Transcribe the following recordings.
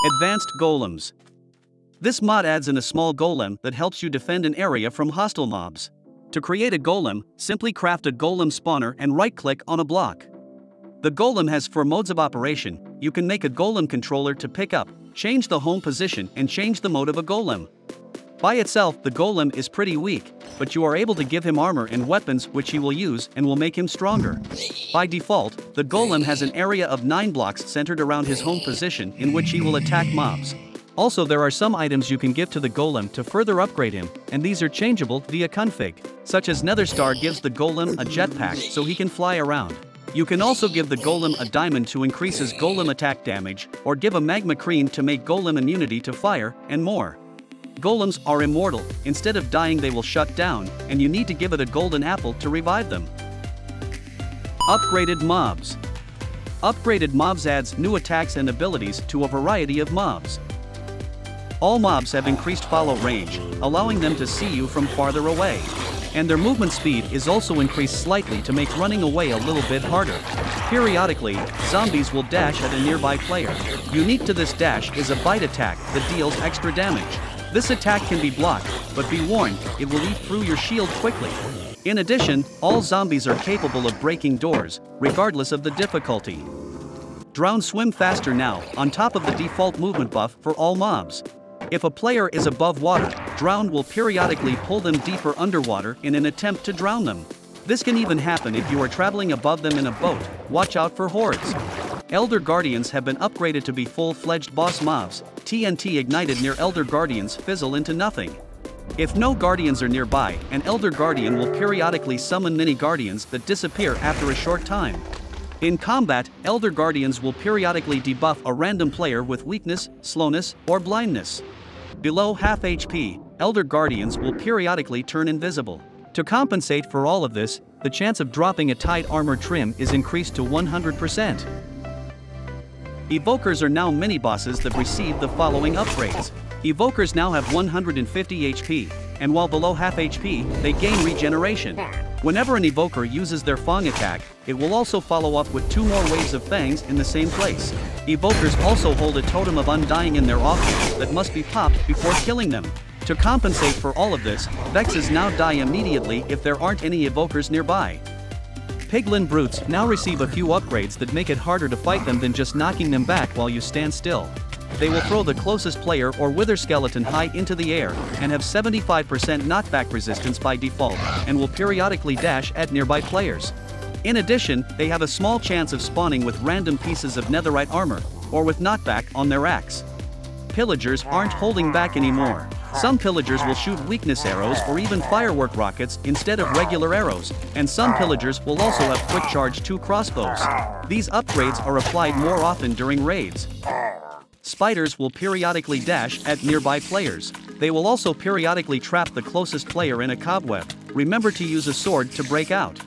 Advanced Golems. This mod adds in a small golem that helps you defend an area from hostile mobs. To create a golem, simply craft a golem spawner and right-click on a block. The golem has 4 modes of operation. You can make a golem controller to pick up, change the home position and change the mode of a golem. By itself, the golem is pretty weak, but you are able to give him armor and weapons which he will use and will make him stronger. By default, the golem has an area of 9 blocks centered around his home position in which he will attack mobs. Also, there are some items you can give to the golem to further upgrade him, and these are changeable via config, such as Nether Star gives the golem a jetpack so he can fly around. You can also give the golem a diamond to increase his golem attack damage, or give a magma cream to make golem immunity to fire, and more. Golems are immortal. Instead of dying they will shut down, and you need to give it a golden apple to revive them. Upgraded mobs. Upgraded mobs adds new attacks and abilities to a variety of mobs. All mobs have increased follow range, allowing them to see you from farther away. And their movement speed is also increased slightly to make running away a little bit harder. Periodically, zombies will dash at a nearby player. Unique to this dash is a bite attack that deals extra damage. This attack can be blocked, but be warned, it will eat through your shield quickly. In addition, all zombies are capable of breaking doors, regardless of the difficulty. Drown swim faster now, on top of the default movement buff for all mobs. If a player is above water, Drown will periodically pull them deeper underwater in an attempt to drown them. This can even happen if you are traveling above them in a boat. Watch out for hordes. Elder Guardians have been upgraded to be full-fledged boss mobs. TNT ignited near Elder Guardians fizzle into nothing. If no Guardians are nearby, an Elder Guardian will periodically summon mini Guardians that disappear after a short time. In combat, Elder Guardians will periodically debuff a random player with weakness, slowness, or blindness. Below half HP, Elder Guardians will periodically turn invisible. To compensate for all of this, the chance of dropping a tight armor trim is increased to 100%. Evokers are now mini-bosses that receive the following upgrades. Evokers now have 150 HP, and while below half HP, they gain regeneration. Whenever an evoker uses their Fang attack, it will also follow up with 2 more waves of fangs in the same place. Evokers also hold a totem of undying in their offense that must be popped before killing them. To compensate for all of this, Vexes now die immediately if there aren't any evokers nearby. Piglin Brutes now receive a few upgrades that make it harder to fight them than just knocking them back while you stand still. They will throw the closest player or wither skeleton high into the air, and have 75% knockback resistance by default, and will periodically dash at nearby players. In addition, they have a small chance of spawning with random pieces of netherite armor, or with knockback on their axe. Pillagers aren't holding back anymore. Some pillagers will shoot weakness arrows or even firework rockets instead of regular arrows, and some pillagers will also have quick charge 2 crossbows. These upgrades are applied more often during raids. Spiders will periodically dash at nearby players. They will also periodically trap the closest player in a cobweb. Remember to use a sword to break out.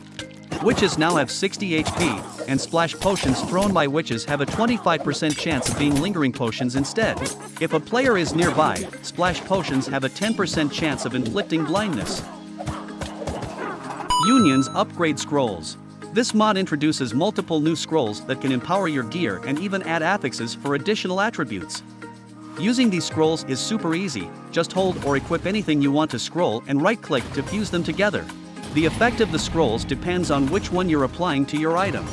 Witches now have 60 HP, and splash potions thrown by witches have a 25% chance of being lingering potions instead. If a player is nearby, splash potions have a 10% chance of inflicting blindness. Unions upgrade scrolls. This mod introduces multiple new scrolls that can empower your gear and even add affixes for additional attributes. Using these scrolls is super easy. Just hold or equip anything you want to scroll and right-click to fuse them together. The effect of the scrolls depends on which one you're applying to your item.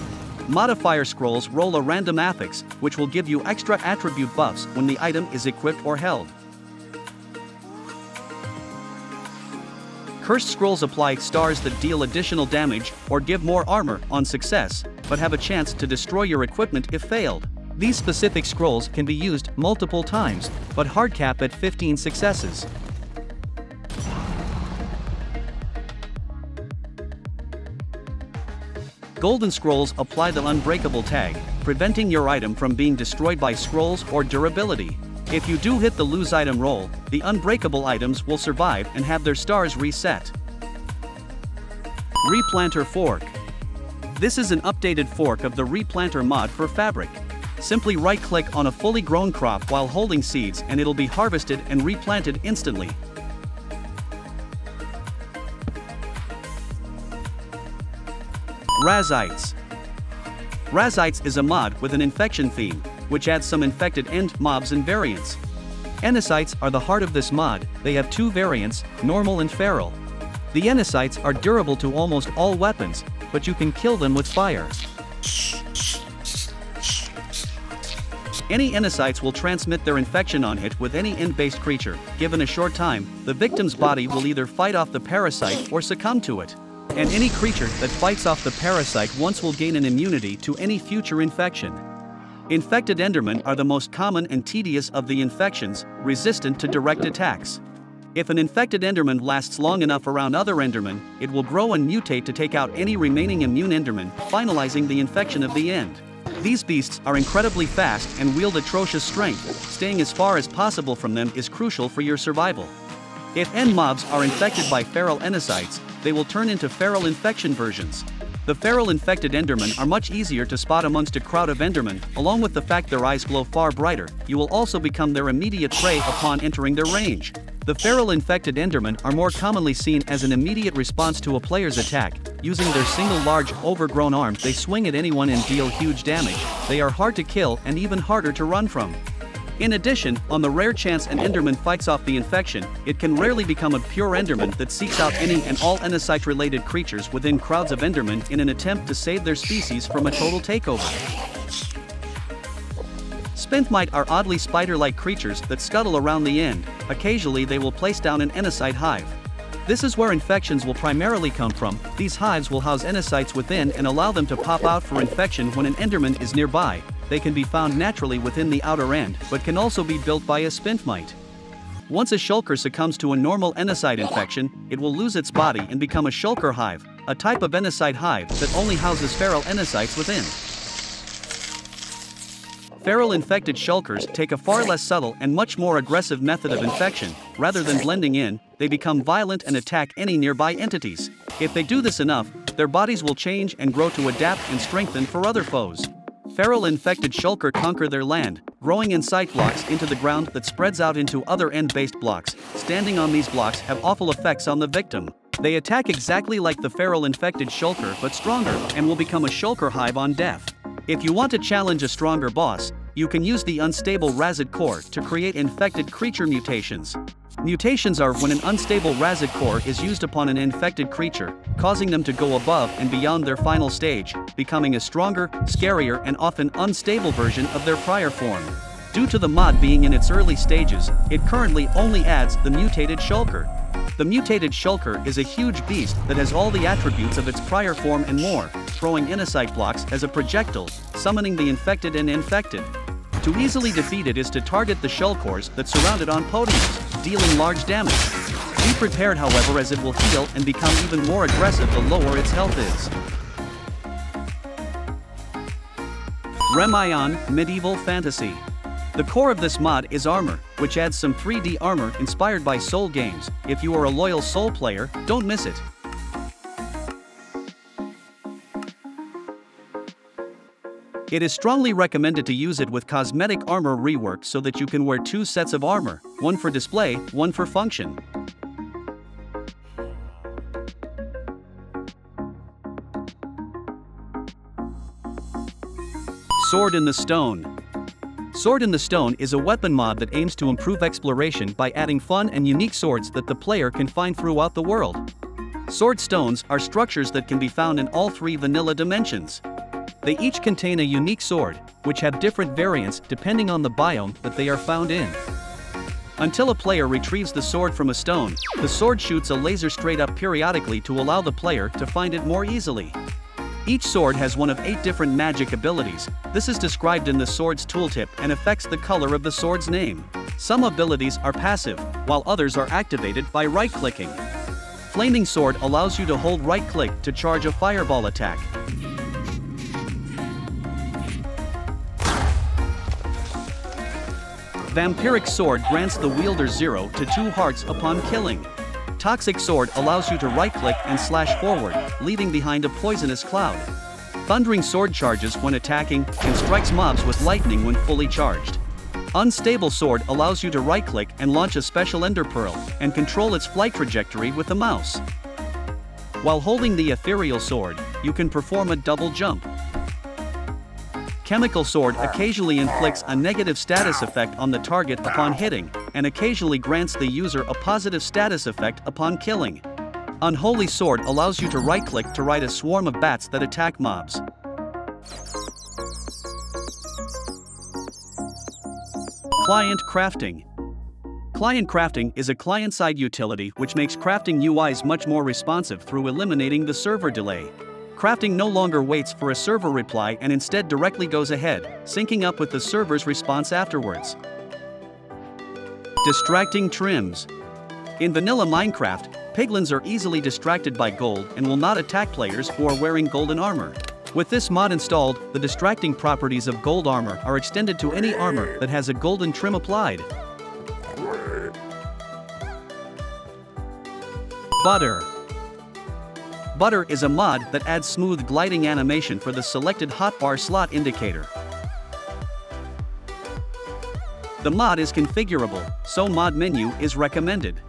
Modifier scrolls roll a random affix, which will give you extra attribute buffs when the item is equipped or held. Cursed scrolls apply stars that deal additional damage or give more armor on success, but have a chance to destroy your equipment if failed. These specific scrolls can be used multiple times, but hard cap at 15 successes. Golden scrolls apply the unbreakable tag, preventing your item from being destroyed by scrolls or durability. If you do hit the lose item roll, the unbreakable items will survive and have their stars reset. Replanter fork. This is an updated fork of the Replanter mod for fabric. Simply right-click on a fully grown crop while holding seeds and it'll be harvested and replanted instantly. Rasites. Rasites is a mod with an infection theme. which adds some infected end mobs and variants. Rasites are the heart of this mod. They have two variants, normal and feral. The Rasites are durable to almost all weapons, but you can kill them with fire. Any Rasites will transmit their infection on hit with any end-based creature. Given a short time, the victim's body will either fight off the parasite or succumb to it. And any creature that fights off the parasite once will gain an immunity to any future infection. Infected Endermen are the most common and tedious of the infections, resistant to direct attacks. If an infected Enderman lasts long enough around other Endermen, it will grow and mutate to take out any remaining immune Enderman, finalizing the infection of the end. These beasts are incredibly fast and wield atrocious strength. Staying as far as possible from them is crucial for your survival. If end mobs are infected by feral Rasites, they will turn into feral infection versions. The feral infected Endermen are much easier to spot amongst a crowd of Endermen, along with the fact their eyes glow far brighter. You will also become their immediate prey upon entering their range. The feral infected Endermen are more commonly seen as an immediate response to a player's attack. Using their single large, overgrown arms, they swing at anyone and deal huge damage. They are hard to kill and even harder to run from. In addition, on the rare chance an Enderman fights off the infection, it can rarely become a pure Enderman that seeks out any and all Rasites-related creatures within crowds of Endermen in an attempt to save their species from a total takeover. Spinthmite are oddly spider-like creatures that scuttle around the end. Occasionally they will place down an Rasite hive. This is where infections will primarily come from. These hives will house Rasites within and allow them to pop out for infection when an Enderman is nearby. They can be found naturally within the outer end, but can also be built by a Spinthmite. Once a shulker succumbs to a normal Rasite infection, it will lose its body and become a shulker hive, a type of Rasite hive that only houses feral Rasites within. Feral infected shulkers take a far less subtle and much more aggressive method of infection. Rather than blending in, they become violent and attack any nearby entities. If they do this enough, their bodies will change and grow to adapt and strengthen for other foes. Feral infected shulker conquer their land, growing in site blocks into the ground that spreads out into other end-based blocks. Standing on these blocks have awful effects on the victim. They attack exactly like the feral infected shulker but stronger, and will become a shulker hive on death. If you want to challenge a stronger boss, you can use the unstable Rasite core to create infected creature mutations. Mutations are when an unstable Rasite core is used upon an infected creature, causing them to go above and beyond their final stage, becoming a stronger, scarier and often unstable version of their prior form. Due to the mod being in its early stages, it currently only adds the Mutated Shulker. The Mutated Shulker is a huge beast that has all the attributes of its prior form and more, throwing Rasite blocks as a projectile, summoning the infected and infected. To easily defeat it is to target the shell cores that surround it on podiums, dealing large damage. Be prepared however, as it will heal and become even more aggressive the lower its health is. Remion Medieval Fantasy. The core of this mod is armor, which adds some 3D armor inspired by Soul games. If you are a loyal Soul player, don't miss it. It is strongly recommended to use it with cosmetic armor rework so that you can wear 2 sets of armor, one for display, one for function. Sword in the Stone. Sword in the Stone is a weapon mod that aims to improve exploration by adding fun and unique swords that the player can find throughout the world. Sword stones are structures that can be found in all 3 vanilla dimensions. They each contain a unique sword, which have different variants depending on the biome that they are found in. Until a player retrieves the sword from a stone, the sword shoots a laser straight up periodically to allow the player to find it more easily. Each sword has one of 8 different magic abilities. This is described in the sword's tooltip and affects the color of the sword's name. Some abilities are passive, while others are activated by right-clicking. Flaming Sword allows you to hold right-click to charge a fireball attack. Vampiric Sword grants the wielder 0 to 2 hearts upon killing. Toxic Sword allows you to right-click and slash forward, leaving behind a poisonous cloud. Thundering Sword charges when attacking and strikes mobs with lightning when fully charged. Unstable Sword allows you to right-click and launch a special Ender Pearl and control its flight trajectory with the mouse. While holding the Ethereal Sword, you can perform a double jump. Chemical Sword occasionally inflicts a negative status effect on the target upon hitting, and occasionally grants the user a positive status effect upon killing. Unholy Sword allows you to right-click to ride a swarm of bats that attack mobs. Client Crafting. Client Crafting is a client-side utility which makes crafting UIs much more responsive through eliminating the server delay. Crafting no longer waits for a server reply and instead directly goes ahead, syncing up with the server's response afterwards. Distracting Trims. In vanilla Minecraft, piglins are easily distracted by gold and will not attack players who are wearing golden armor. With this mod installed, the distracting properties of gold armor are extended to any armor that has a golden trim applied. Butter. Butter is a mod that adds smooth gliding animation for the selected hotbar slot indicator. The mod is configurable, so mod menu is recommended.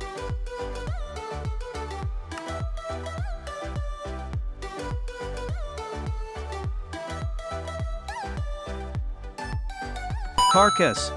Carcass.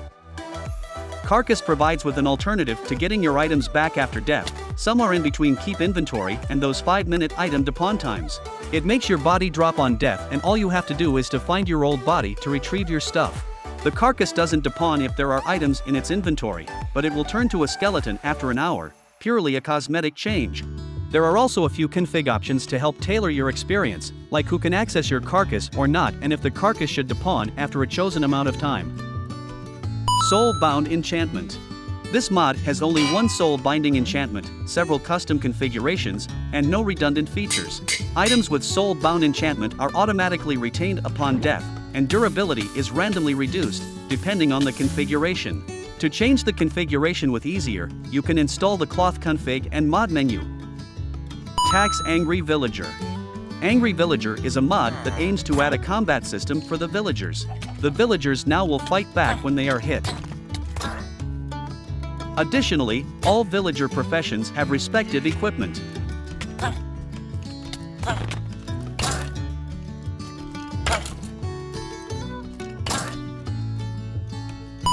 Carcass provides with an alternative to getting your items back after death, somewhere in between keep inventory and those 5-minute item depawn times. It makes your body drop on death and all you have to do is to find your old body to retrieve your stuff. The carcass doesn't depawn if there are items in its inventory, but it will turn to a skeleton after an hour, purely a cosmetic change. There are also a few config options to help tailor your experience, like who can access your carcass or not and if the carcass should depawn after a chosen amount of time. Soul-bound enchantment. This mod has only one soul-binding enchantment, several custom configurations, and no redundant features. Items with soul-bound enchantment are automatically retained upon death, and durability is randomly reduced, depending on the configuration. To change the configuration with easier, you can install the cloth config and mod menu. Tax Angry Villager. Angry Villager is a mod that aims to add a combat system for the villagers. The villagers now will fight back when they are hit. Additionally, all villager professions have respective equipment.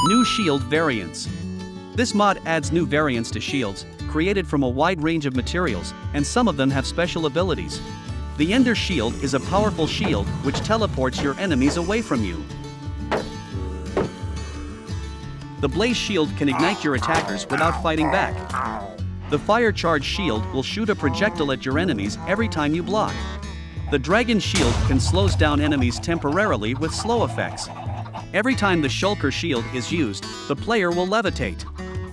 New shield variants. This mod adds new variants to shields, created from a wide range of materials, and some of them have special abilities. The Ender Shield is a powerful shield which teleports your enemies away from you. The Blaze Shield can ignite your attackers without fighting back. The Fire Charge Shield will shoot a projectile at your enemies every time you block. The Dragon Shield can slow down enemies temporarily with slow effects. Every time the Shulker Shield is used, the player will levitate.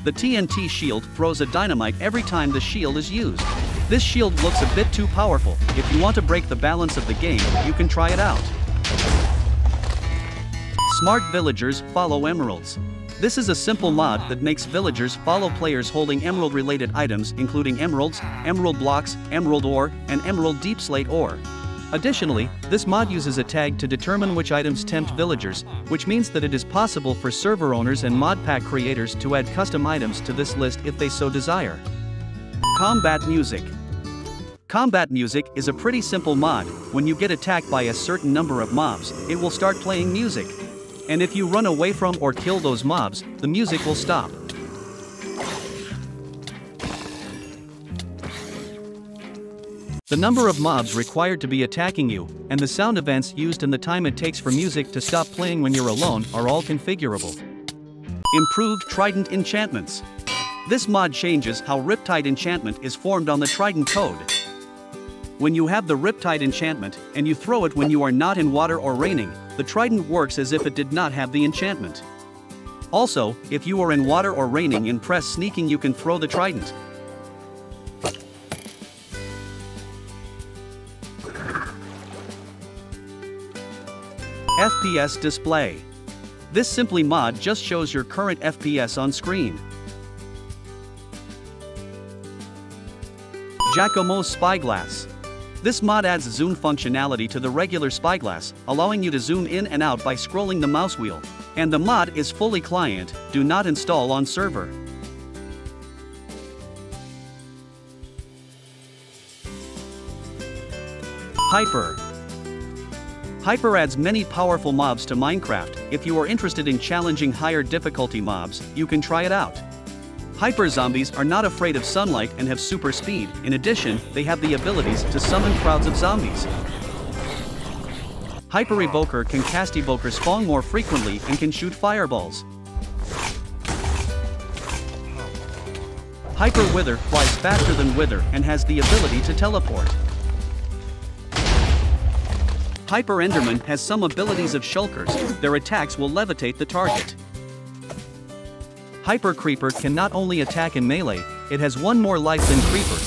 The TNT Shield throws a dynamite every time the shield is used. This shield looks a bit too powerful. If you want to break the balance of the game, you can try it out. Smart Villagers Follow Emeralds. This is a simple mod that makes villagers follow players holding emerald-related items including emeralds, emerald blocks, emerald ore, and emerald deep slate ore. Additionally, this mod uses a tag to determine which items tempt villagers, which means that it is possible for server owners and mod pack creators to add custom items to this list if they so desire. Combat Music. Combat Music is a pretty simple mod. When you get attacked by a certain number of mobs, it will start playing music. And if you run away from or kill those mobs, the music will stop. The number of mobs required to be attacking you, and the sound events used and the time it takes for music to stop playing when you're alone are all configurable. Improved Trident Enchantments. This mod changes how Riptide enchantment is formed on the Trident code. When you have the Riptide enchantment, and you throw it when you are not in water or raining, the Trident works as if it did not have the enchantment. Also, if you are in water or raining and press sneaking, you can throw the Trident. FPS Display. This simply mod just shows your current FPS on screen. Giacomos Spyglass. This mod adds zoom functionality to the regular Spyglass, allowing you to zoom in and out by scrolling the mouse wheel. And the mod is fully client, do not install on server. Hyper. Hyper adds many powerful mobs to Minecraft. If you are interested in challenging higher difficulty mobs, you can try it out. Hyper zombies are not afraid of sunlight and have super speed. In addition, they have the abilities to summon crowds of zombies. Hyper Evoker can cast Evoker Spawn more frequently and can shoot fireballs. Hyper Wither flies faster than Wither and has the ability to teleport. Hyper Enderman has some abilities of shulkers. Their attacks will levitate the target. Hyper Creeper can not only attack in melee, it has one more life than Creeper.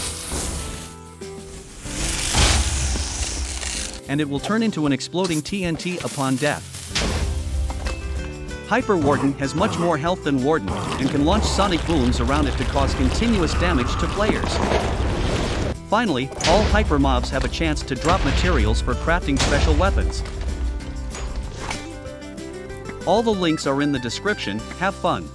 And it will turn into an exploding TNT upon death. Hyper Warden has much more health than Warden, and can launch sonic booms around it to cause continuous damage to players. Finally, all hyper mobs have a chance to drop materials for crafting special weapons. All the links are in the description. Have fun!